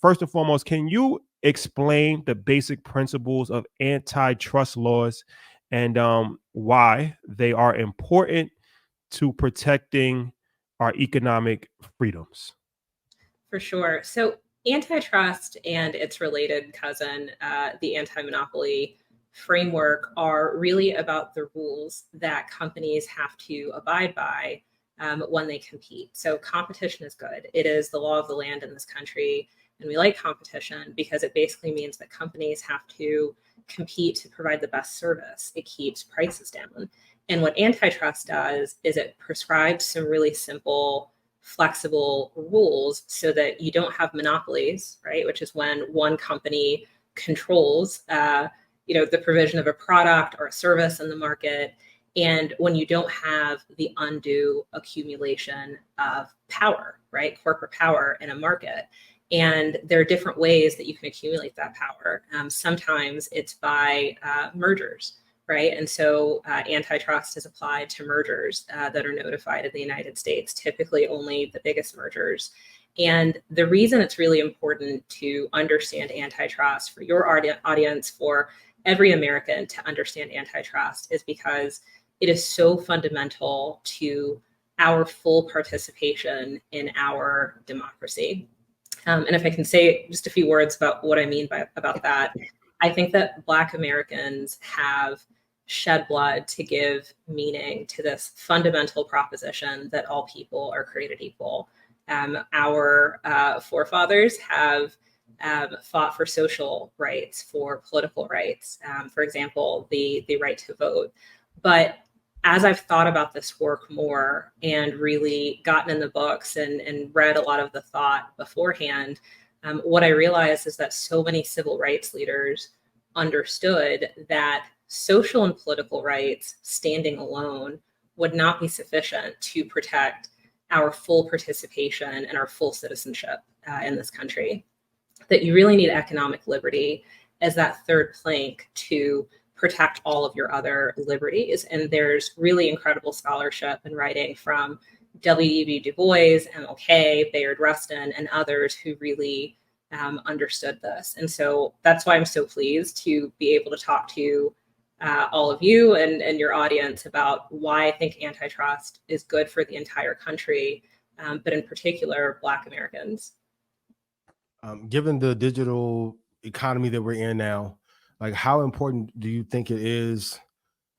first and foremost, can you explain the basic principles of antitrust laws and why they are important to protecting our economic freedoms? For sure. So antitrust and its related cousin, the anti-monopoly framework, are really about the rules that companies have to abide by when they compete. So competition is good. It is the law of the land in this country. And we like competition because it basically means that companies have to compete to provide the best service. It keeps prices down. And what antitrust does is it prescribes some really simple, flexible rules so that you don't have monopolies, right? Which is when one company controls, the provision of a product or a service in the market, and when you don't have the undue accumulation of power, right? Corporate power in a market. And there are different ways that you can accumulate that power. Sometimes it's by mergers, right? And so antitrust is applied to mergers that are notified in the United States, typically only the biggest mergers. And the reason it's really important to understand antitrust for your audience, for every American to understand antitrust, is because it is so fundamental to our full participation in our democracy. And if I can say just a few words about what I mean about that, I think that Black Americans have shed blood to give meaning to this fundamental proposition that all people are created equal. Our forefathers have fought for social rights, for political rights, for example, the right to vote. But as I've thought about this work more and really gotten in the books and read a lot of the thought beforehand, what I realized is that so many civil rights leaders understood that social and political rights standing alone would not be sufficient to protect our full participation and our full citizenship in this country. That you really need economic liberty as that third plank to protect all of your other liberties. And there's really incredible scholarship and writing from W.E.B, Du Bois, MLK, Bayard Rustin, and others who really understood this. And so that's why I'm so pleased to be able to talk to all of you and your audience about why I think antitrust is good for the entire country, but in particular, Black Americans. Given the digital economy that we're in now, like how important do you think it is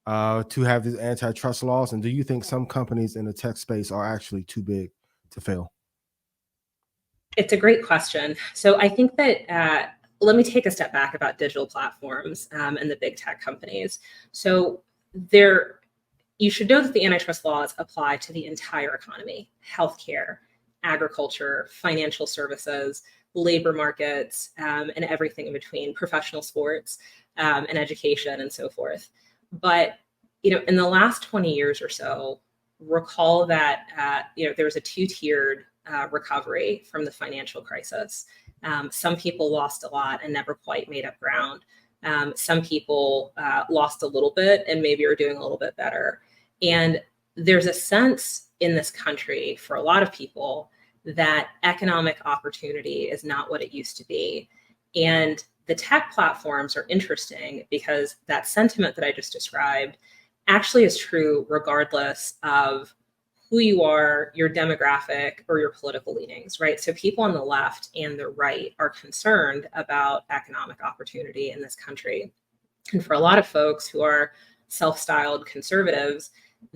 to have these antitrust laws? And do you think some companies in the tech space are actually too big to fail? It's a great question. So I think that let me take a step back about digital platforms and the big tech companies. So you should know that the antitrust laws apply to the entire economy: healthcare, agriculture, financial services, labor markets, and everything in between, professional sports, and education, and so forth. But in the last 20 years or so, recall that there was a two-tiered recovery from the financial crisis. Some people lost a lot and never quite made up ground. Some people lost a little bit and maybe are doing a little bit better. And there's a sense in this country for a lot of people that economic opportunity is not what it used to be. And the tech platforms are interesting because that sentiment that I just described actually is true regardless of who you are, your demographic, or your political leanings, right? So people on the left and the right are concerned about economic opportunity in this country. And for a lot of folks who are self-styled conservatives,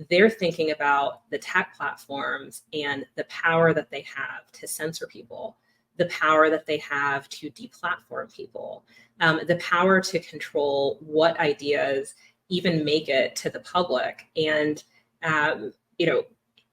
they're thinking about the tech platforms and the power that they have to censor people, the power that they have to deplatform people, the power to control what ideas even make it to the public. And,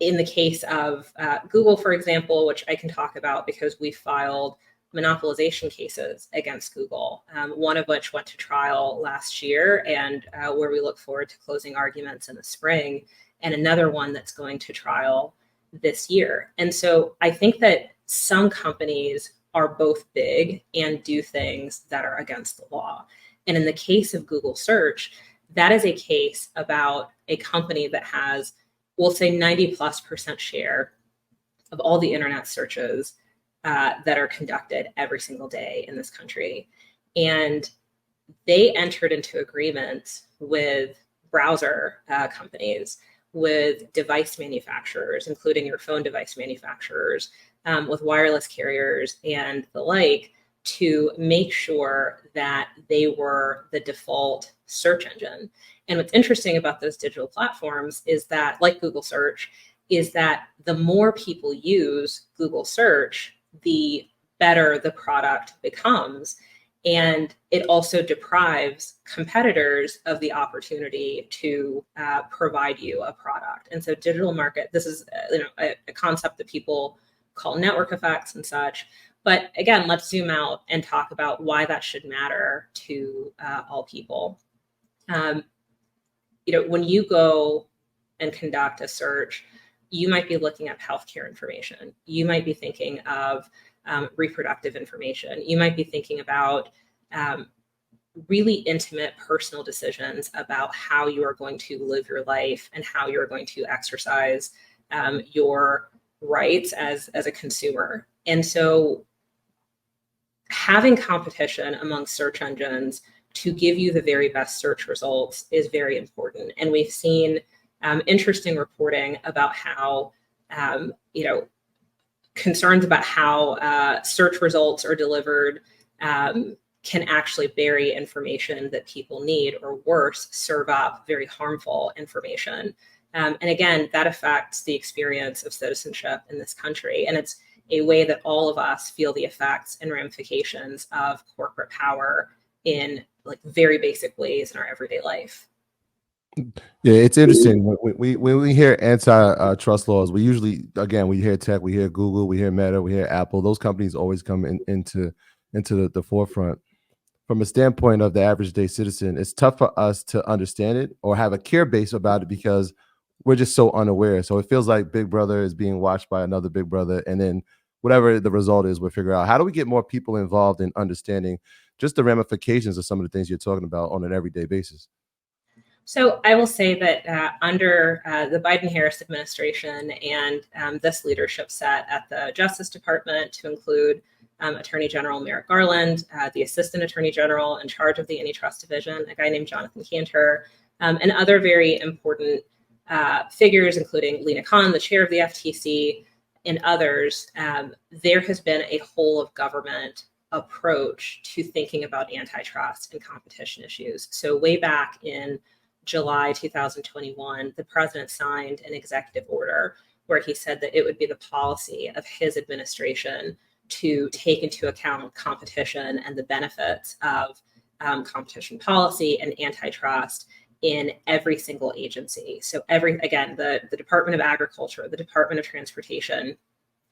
in the case of Google, for example, which I can talk about because we filed monopolization cases against Google, one of which went to trial last year and where we look forward to closing arguments in the spring, and another one that's going to trial this year. And so I think that some companies are both big and do things that are against the law. And in the case of Google Search, that is a case about a company that has, we'll say, 90+% share of all the internet searches that are conducted every single day in this country. And they entered into agreements with browser companies, with device manufacturers, including your phone device manufacturers, with wireless carriers and the like, to make sure that they were the default search engine. And what's interesting about those digital platforms is that, like Google search, is that the more people use Google search, the better the product becomes. And it also deprives competitors of the opportunity to provide you a product. And so digital market, this is a concept that people call network effects and such. But again, let's zoom out and talk about why that should matter to all people. When you go and conduct a search, you might be looking at healthcare information. You might be thinking of reproductive information. You might be thinking about really intimate personal decisions about how you are going to live your life and how you're going to exercise your rights as a consumer. And so having competition among search engines to give you the very best search results is very important. And we've seen interesting reporting about how, concerns about how search results are delivered can actually bury information that people need, or worse, serve up very harmful information. And again, that affects the experience of citizenship in this country. And it's a way that all of us feel the effects and ramifications of corporate power in like very basic ways in our everyday life. Yeah, it's interesting when we hear antitrust laws. We usually, again, we hear tech, we hear Google, we hear Meta, we hear Apple. Those companies always come into the forefront. From a standpoint of the average day citizen, it's tough for us to understand it or have a care base about it because we're just so unaware. So it feels like Big Brother is being watched by another Big Brother, and then whatever the result is, we'll figure out how do we get more people involved in understanding just the ramifications of some of the things you're talking about on an everyday basis. So I will say that under the Biden-Harris administration and this leadership set at the Justice Department, to include Attorney General Merrick Garland, the Assistant Attorney General in charge of the Antitrust Division, a guy named Jonathan Cantor, and other very important figures, including Lena Khan, the chair of the FTC, and others, there has been a whole of government approach to thinking about antitrust and competition issues. So way back in July 2021, the president signed an executive order where he said that it would be the policy of his administration to take into account competition and the benefits of competition policy and antitrust in every single agency. So the Department of Agriculture, the Department of Transportation,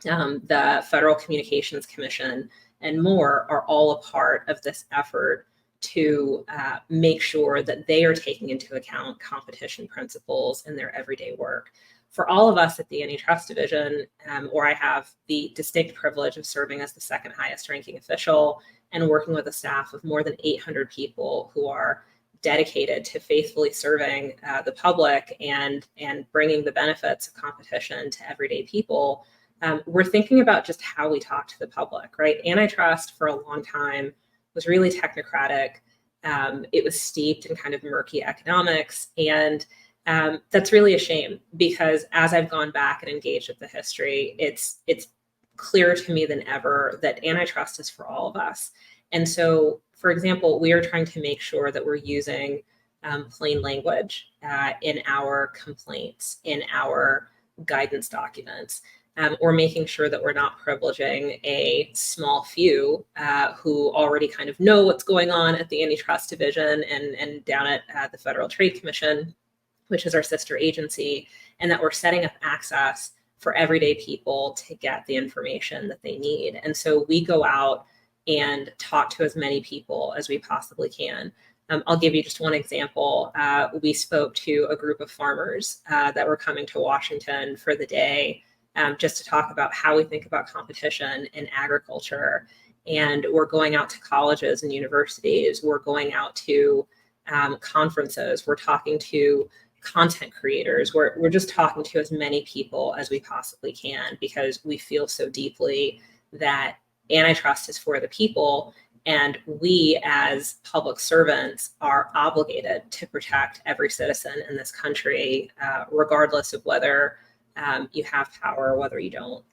the Federal Communications Commission, and more are all a part of this effort to make sure that they are taking into account competition principles in their everyday work. For all of us at the Antitrust Division, or I have the distinct privilege of serving as the second highest ranking official and working with a staff of more than 800 people who are dedicated to faithfully serving the public and bringing the benefits of competition to everyday people. We're thinking about just how we talk to the public, right? Antitrust for a long time was really technocratic. It was steeped in kind of murky economics. And that's really a shame, because as I've gone back and engaged with the history, it's clearer to me than ever that antitrust is for all of us. And so, for example, we are trying to make sure that we're using plain language in our complaints, in our guidance documents. Or making sure that we're not privileging a small few who already kind of know what's going on at the Antitrust Division and down at the Federal Trade Commission, which is our sister agency, and that we're setting up access for everyday people to get the information that they need. And so we go out and talk to as many people as we possibly can. I'll give you just one example. We spoke to a group of farmers that were coming to Washington for the day, just to talk about how we think about competition in agriculture. And we're going out to colleges and universities. We're going out to conferences. We're talking to content creators. We're just talking to as many people as we possibly can, because we feel so deeply that antitrust is for the people, and we as public servants are obligated to protect every citizen in this country, regardless of whether you have power or whether you don't.